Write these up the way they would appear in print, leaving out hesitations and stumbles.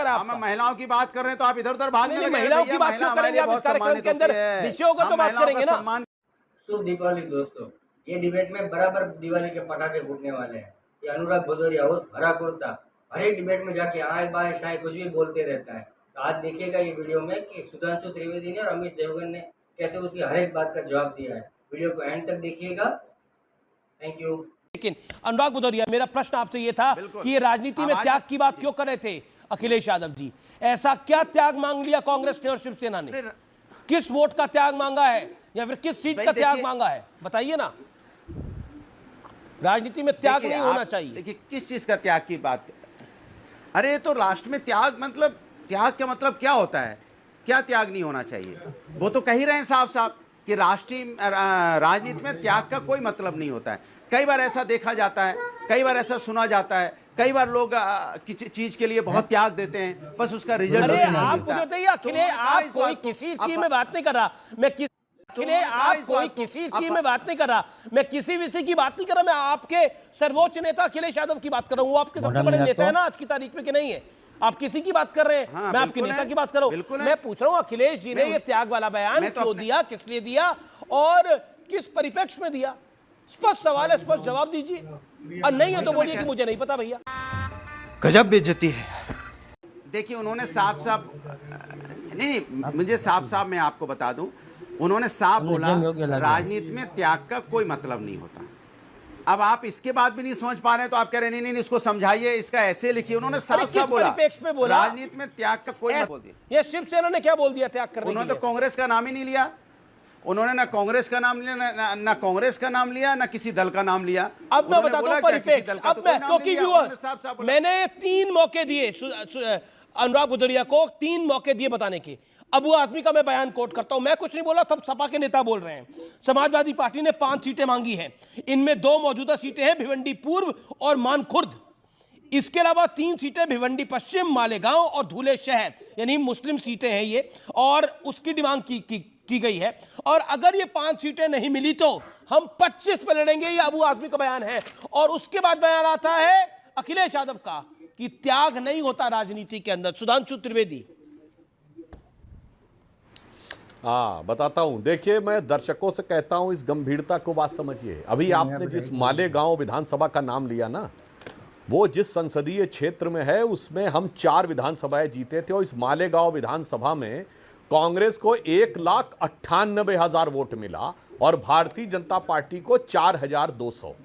है हम महिलाओं की बात कर रहे हैं तो आप इधर उधर भागने लगे। महिलाओं की बात क्यों करेंगे आप? इस कार्यक्रम के अंदर विषयों को तो बात करेंगे ना। शुभ दीपावली दोस्तों। ये डिबेट में बराबर दिवाली के पटाखे फूटने वाले हैं। ये अनुराग भदौरिया उर्फ हरा कुर्ता हर एक डिबेट में जाके आए बाएं शायद कुछ भी बोलते रहता है। तो आज देखिएगा ये वीडियो में कि सुधांशु त्रिवेदी ने और अमित देवगन ने कैसे उसकी हर एक बात का जवाब दिया है। वीडियो को एंड तक देखिएगा। Thank you. लेकिन अनुराग भदौरिया, मेरा प्रश्न आपसे ये था कि ये राजनीति में त्याग की बात क्यों कर रहे थे अखिलेश यादव जी? ऐसा क्या त्याग मांग लिया कांग्रेस ने और शिवसेना ने? किस वोट का त्याग मांगा है या फिर किस सीट का त्याग मांगा है? बताइए ना। राजनीति में त्याग नहीं होना चाहिए। देखिए किस चीज का त्याग की बात? अरे तो राष्ट्र में त्याग मतलब, त्याग का मतलब क्या होता है? क्या त्याग नहीं होना चाहिए? वो तो कह ही रहे हैं साफ साफ कि राष्ट्रीय राजनीति में त्याग का कोई मतलब नहीं होता है। कई बार ऐसा देखा जाता है, कई बार ऐसा सुना जाता है, कई बार लोग किसी चीज के लिए बहुत त्याग देते हैं, बस उसका रिजल्ट। अरे आप मुझे बताइए, अखिलेश आप कोई किसी की मैं बात नहीं कर रहा, मैं अखिलेश आप कोई किसी की मैं बात नहीं कर रहा, मैं किसी विषय की बात नहीं कर रहा, मैं आपके सर्वोच्च नेता अखिलेश यादव की बात कर रहा हूँ। वो आपके सबसे बड़े नेता है ना आज की तारीख में, कि नहीं है? आप किसी की बात कर रहे हैं। मैं आपके नेता की बात कर रहा हूँ। मैं पूछ रहा हूँ अखिलेश जी ने ये त्याग वाला बयान क्यों दिया, किस लिए दिया और किस परिप्रेक्ष्य में दिया? स्पष्ट सवाल है, स्पष्ट जवाब दीजिए। और नहीं है तो बोलिए कि मुझे नहीं पता। भैया गजब बेइज्जती है। देखिए उन्होंने साफ साफ, नहीं मुझे साफ साफ मैं आपको बता दूं, उन्होंने साफ बोला राजनीति में त्याग का कोई मतलब नहीं होता। अब आप इसके बाद भी नहीं समझ पा रहे हैं तो आप कह रहे नहीं, इसको समझाइए, इसका ऐसे लिखिए। उन्होंने साफ साफ बोला राजनीति में त्याग का कोई बोल दिया। ये शिवसेना ने क्या बोल दिया त्याग करने? उन्होंने तो कांग्रेस का नाम ही नहीं लिया। उन्होंने ना कांग्रेस का नाम लिया, ना कांग्रेस का नाम लिया, ना किसी दल का नाम लिया। अब मैं बता दूं परिप्रेक्ष्य, अब मैं क्योंकि व्यूअर्स, मैंने 3 मौके दिए अनुराग भदौरिया को, 3 मौके दिए बताने के। अबू आजमी का मैं बयान कोट करता हूं। मैं कुछ नहीं बोला, तब सपा के नेता बोल रहे हैं। समाजवादी पार्टी ने 5 सीटें मांगी हैं, इनमें 2 मौजूदा सीटें हैं भिवंडी पूर्व और मानखुर्द। इसके अलावा 3 सीटें भिवंडी पश्चिम, मालेगांव और धुले शहर, यानी मुस्लिम सीटें हैं ये, और उसकी डिमांड की गई है। और अगर ये 5 सीटें नहीं मिली तो हम 25 पे लड़ेंगे, ये अबू आजमी का बयान है। और उसके बाद बयान आता है अखिलेश यादव का कि त्याग नहीं होता राजनीति के अंदर। सुधांशु त्रिवेदी। हाँ बताता हूं। देखिए मैं दर्शकों से कहता हूं इस गंभीरता को बात समझिए। अभी आपने जिस मालेगांव विधानसभा का नाम लिया ना, वो जिस संसदीय क्षेत्र में है उसमें हम 4 विधानसभाएं जीते थे और इस मालेगांव विधानसभा में कांग्रेस को 1,98,000 वोट मिला और भारतीय जनता पार्टी को 4,200।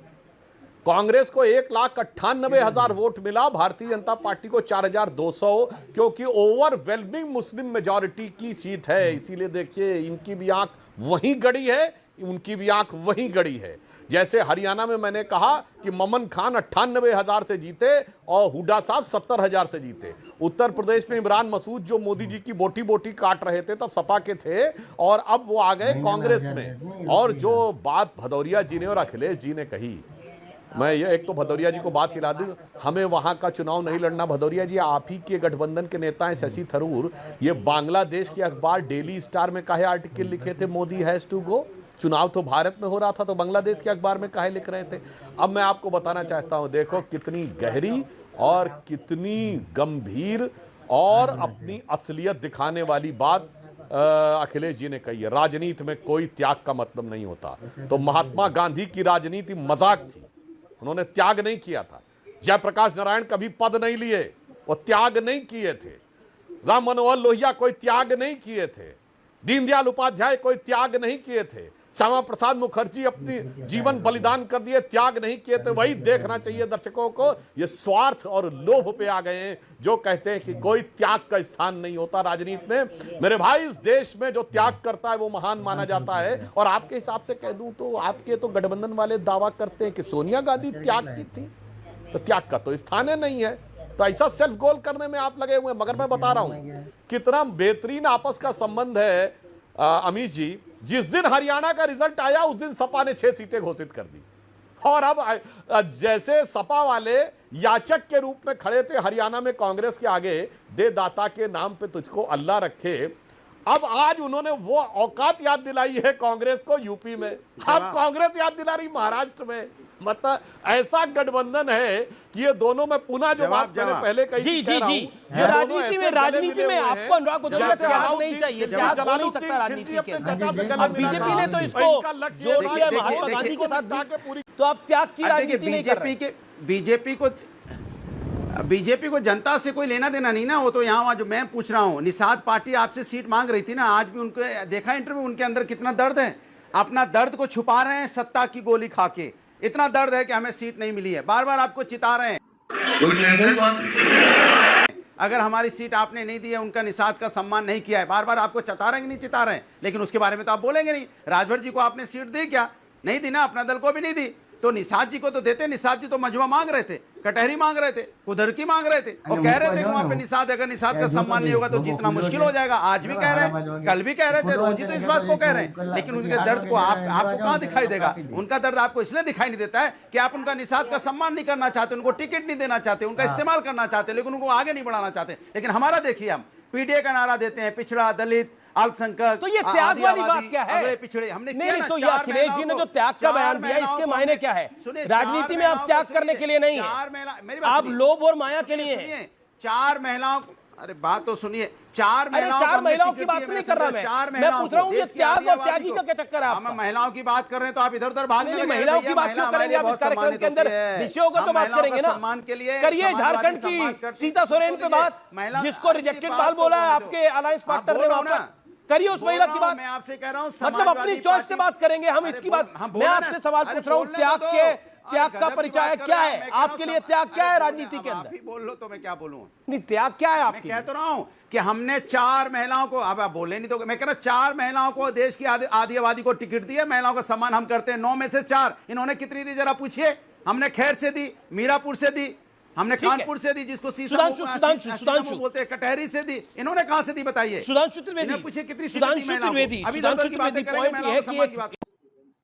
कांग्रेस को 1,98,000 वोट मिला, भारतीय जनता पार्टी को 4,200, क्योंकि ओवरवेलमिंग मुस्लिम मेजॉरिटी की सीट है। इसीलिए देखिए इनकी भी आंख वहीं गड़ी है, उनकी भी आंख वहीं गड़ी है। जैसे हरियाणा में मैंने कहा कि ममन खान 98,000 से जीते और हुड्डा साहब 70,000 से जीते। उत्तर प्रदेश में इमरान मसूद जो मोदी जी की बोटी बोटी काट रहे थे तब सपा के थे और अब वो आ गए कांग्रेस में। और जो बात भदौरिया जी ने और अखिलेश जी ने कही, मैं ये एक तो भदौरिया जी को बात खिला दूं, हमें वहां का चुनाव नहीं लड़ना। भदौरिया जी आप ही के गठबंधन के नेता हैं शशि थरूर, ये बांग्लादेश के अखबार डेली स्टार में काहे आर्टिकल लिखे थे मोदी हैज टू गो? चुनाव तो भारत में हो रहा था तो बांग्लादेश के अखबार में काहे लिख रहे थे? अब मैं आपको बताना चाहता हूं, देखो कितनी गहरी और कितनी गंभीर और अपनी असलियत दिखाने वाली बात अखिलेश जी ने कही है। राजनीति में कोई त्याग का मतलब नहीं होता। तो महात्मा गांधी की राजनीति मजाक थी, उन्होंने त्याग नहीं किया था। जयप्रकाश नारायण कभी पद नहीं लिए, वो त्याग नहीं किए थे। राम मनोहर लोहिया कोई त्याग नहीं किए थे। दीनदयाल उपाध्याय कोई त्याग नहीं किए थे। श्यामा प्रसाद मुखर्जी अपनी जीवन बलिदान कर दिए, त्याग नहीं किए थे। वही देखना चाहिए दर्शकों को। ये स्वार्थ और लोभ पे आ गए हैं जो कहते हैं कि कोई त्याग का स्थान नहीं होता राजनीति में। मेरे भाई इस देश में जो त्याग करता है वो महान माना जाता है। और आपके हिसाब से कह दूं तो आपके तो गठबंधन वाले दावा करते हैं कि सोनिया गांधी त्याग की थी, तो त्याग का तो स्थान है नहीं है। तो ऐसा सेल्फ गोल करने में आप लगे हुए हैं। मगर मैं बता रहा हूं कितना बेहतरीन आपस का संबंध है अमित जी। जिस दिन हरियाणा का रिजल्ट आया उस दिन सपा ने 6 सीटें घोषित कर दी। और अब जैसे सपा वाले याचक के रूप में खड़े थे हरियाणा में कांग्रेस के आगे, दे दाता के नाम पे तुझको अल्लाह रखे, अब आज उन्होंने वो औकात याद दिलाई है कांग्रेस को यूपी में। अब कांग्रेस याद दिला रही महाराष्ट्र में। मतलब ऐसा गठबंधन है कि ये दोनों में पुनः जो बात मैंने पहले कही जी थी, जी कह रहा जी, हूं, ये ये दोनों राजनीति ऐसे में गले राजनीति मिले में हुए आपको हैं, अनुराग भदौरिया जैसे त्याग अलाउद्दीन नहीं चाहिए, खिलजी, त्याग हो नहीं जलालुद्दीन सकता राजनीति खिलजी के अपने अंदर। चाचा से गले अब मिला बीजेपी था। ने तो इसको इनका लक्ष्य ये जोड़ था दिया कि महात्मा देखिए, गांधी के साथ इनको भी। पूरी तो आप त्याग की देखिए, राजनीति नहीं कर रहे। बीजेपी को जनता से कोई लेना देना नहीं ना। वो तो यहाँ जो मैं पूछ रहा हूँ, निषाद पार्टी आपसे सीट मांग रही थी ना, आज भी उनको देखा इंटरव्यू, उनके अंदर कितना दर्द है। अपना दर्द को छुपा रहे हैं सत्ता की गोली खा के। इतना दर्द है कि हमें सीट नहीं मिली है, बार बार आपको चिता रहे हैं। अगर हमारी सीट आपने नहीं दी है, उनका निषाद का सम्मान नहीं किया है, बार बार आपको चिता रहे हैं कि नहीं चिता रहे हैं, लेकिन उसके बारे में तो आप बोलेंगे नहीं। राजभर जी को आपने सीट दी क्या? नहीं दी ना, अपना दल को भी नहीं दी। तो निषाद जी को तो देते। निषाद जी तो मजमा मांग रहे थे, कटहरी मांग रहे थे, कुदरकी मांग रहे थे, और कह रहे थे कि वहां पे निषाद, अगर निषाद का सम्मान नहीं होगा तो जीतना मुश्किल हो जाएगा। आज भी कह रहे हैं, कल भी कह रहे थे, रोज ही तो इस बात को कह रहे हैं। लेकिन उनके दर्द को आपको कहां दिखाई देगा? उनका दर्द आपको इसलिए दिखाई नहीं देता है कि आप उनका निषाद का सम्मान नहीं करना चाहते, उनको टिकट नहीं देना चाहते, उनका इस्तेमाल करना चाहते, लेकिन उनको आगे नहीं बढ़ाना चाहते। लेकिन हमारा देखिए, हम पीडीए का नारा देते हैं, पिछड़ा, दलित, अल्पसंख्यक, तो ये त्याग वाली बात क्या है? अगले पिछड़े हमने नहीं, किया ना। तो ये 4 अखिलेश जी ने जो त्याग का बयान दिया, इसके मायने क्या है? राजनीति में आप त्याग करने के लिए नहीं है, आप लोभ और माया के लिए हैं। 4 महिलाओं, अरे बात तो सुनिए, 4 अरे 4 महिलाओं की बात नहीं कर रहा मैं पूछ रहा हूँ ये त्याग और त्यागी का क्या चक्कर है आपका? हम महिलाओं की बात कर रहे हैं तो आप इधर उधर भागने लगे। महिलाओं की बात क्यों करेंगे आप? इस कार्यक्रम के अंदर विषयों का तो बात करेंगे ना। सम्मान के लिए करिए झारखंड की सीता सोरेन पे बात, जिसको रिजेक्टेड माल बोला है आपके अलायंस पार्टनर ने वहां पर। करिए उस महिला की बात। मैं आपसे कह रहा हूं, मतलब अपनी चॉइस से बात करेंगे हम, इसकी बात। मैं आपसे सवाल पूछ रहा हूं, त्याग का परिचय क्या है आपके लिए? त्याग क्या है राजनीति के अंदर? बोल लो तो मैं क्या बोलूं? नहीं, त्याग क्या है आपके? मैं कह तो रहा हूं कि हमने 4 महिलाओं को, अब आप बोले नहीं तो मैं कह रहा 4 महिलाओं को, देश की आधी आबादी को टिकट दिया। महिलाओं का सम्मान हम करते हैं। 9 में से 4, इन्होंने कितनी दी जरा पूछिए। हमने खैर से दी, मीरापुर से दी, हमने कानपुर से दी, जिसको सुधांशु बोलते हैं, कटहरी से दी। इन्होंने कहां से दी बताइए? सुधांशु त्रिवेदी पूछिए कितनी सुधांशु त्रिवेदी पॉइंट ये है कि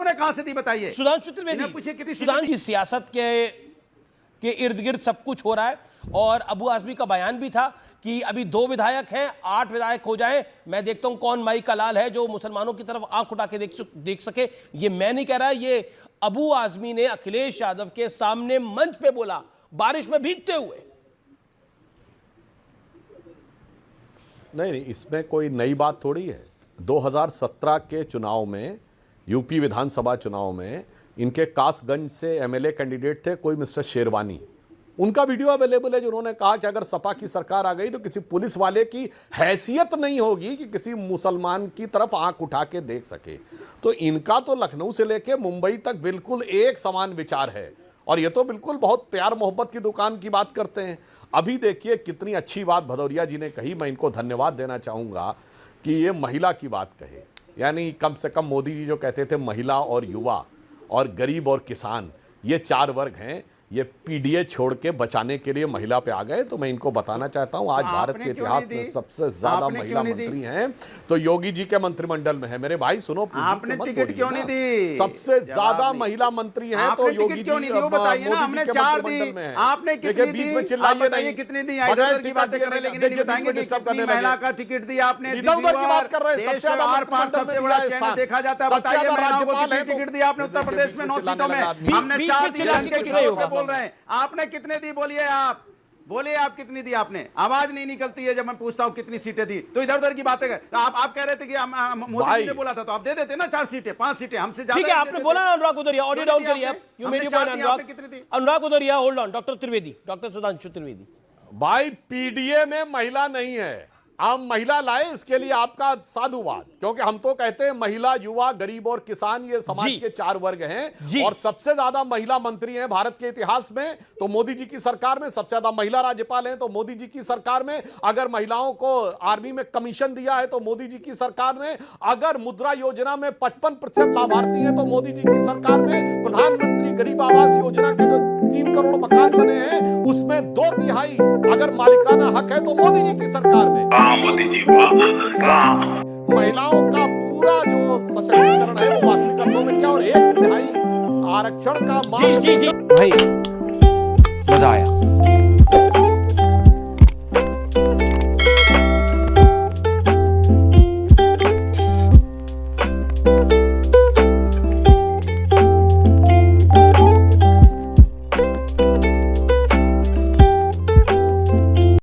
उन्होंने कहां से दी बताइए? सुधांशु त्रिवेदी पूछिए कितनी सुधांशु सियासत के इर्द गिर्द सब कुछ हो रहा है। और अबू आजमी का बयान भी था कि अभी 2 विधायक हैं, 8 विधायक हो जाएं, मैं देखता हूं कौन माई का लाल है जो मुसलमानों की तरफ आंख उठा के देख सके। ये मैं नहीं कह रहा, ये अबू आजमी ने अखिलेश यादव के सामने मंच पे बोला, बारिश में भीगते हुए। नहीं, इसमें कोई नई बात थोड़ी है। 2017 के चुनाव में, यूपी विधानसभा चुनाव में, इनके कासगंज से एमएलए कैंडिडेट थे कोई मिस्टर शेरवानी। उनका वीडियो अवेलेबल है, जिन्होंने कहा कि अगर सपा की सरकार आ गई तो किसी पुलिस वाले की हैसियत नहीं होगी कि किसी मुसलमान की तरफ आंख उठा के देख सके। तो इनका तो लखनऊ से लेके मुंबई तक बिल्कुल एक समान विचार है, और ये तो बिल्कुल बहुत प्यार मोहब्बत की दुकान की बात करते हैं। अभी देखिए कितनी अच्छी बात भदौरिया जी ने कही, मैं इनको धन्यवाद देना चाहूँगा कि ये महिला की बात कहे। यानी कम से कम मोदी जी जो कहते थे महिला और युवा और गरीब और किसान, ये 4 वर्ग हैं, ये पीडीए छोड़ के बचाने के लिए महिला पे आ गए। तो मैं इनको बताना चाहता हूं, आज भारत के इतिहास में सबसे ज्यादा महिला मंत्री हैं तो योगी जी के मंत्रिमंडल में है। मेरे भाई सुनो, आपने टिकट क्यों नहीं दी? सबसे ज्यादा महिला मंत्री हैं तो योगी जी, बताइए ना। हमने 4 दी, आपने कितनी दी? बीच में चिल्लाइए नहीं, कितनी दी? इधर की बातें कर रहे हैं, लेकिन नहीं बताएंगे कि कितनी महिला का टिकट दी आपने। इधर की बात कर रहे हैं, सबसे ज्यादा सबसे बड़ा चैनल देखा जाता है। बताइए महिलाओं को कितनी टिकट दी आपने उत्तर प्रदेश में 9 सीटों में? हमने 4 दी। बोल रहे हैं आपने कितने दी? बोलिए आप, बोलिए आप कितनी दी आपने? आवाज नहीं निकलती है जब मैं पूछता हूं कितनी सीटें दी। तो इधर उधर की बातें कर। आप कह रहे थे कि मोदी जी ने बोला था तो आप दे देते ना 4 सीटें 5 सीटें हमसे ज्यादा। ठीक है, आपने बोला ना अनुराग उधरिया, ऑडियो डाउन करिए आप। You made your point Anurag Udhariya. Hold on, doctor Trivedi, doctor Sudhanshu Trivedi. भाई पीडीए में महिला नहीं है, आप महिला लाए, इसके लिए आपका साधुवाद। क्योंकि हम तो कहते हैं महिला, युवा, गरीब और किसान, ये समाज के 4 वर्ग हैं। और सबसे ज्यादा महिला मंत्री हैं भारत के इतिहास में तो मोदी जी की सरकार में। सबसे ज्यादा महिला राज्यपाल हैं तो मोदी जी की सरकार में। अगर महिलाओं को आर्मी में कमीशन दिया है तो मोदी जी की सरकार ने। अगर मुद्रा योजना में 55% लाभार्थी हैं तो मोदी जी की सरकार में। प्रधानमंत्री गरीब आवास योजना के जो 3 करोड़ मकान बने हैं उसमें 2/3 अगर मालिकाना हक है तो मोदी जी की सरकार में। मोदी जी, महिलाओं का पूरा जो सशक्तिकरण है वो वास्तविक अर्थों में क्या, और 1/3 आरक्षण का जी जी जी भाई मजा आया।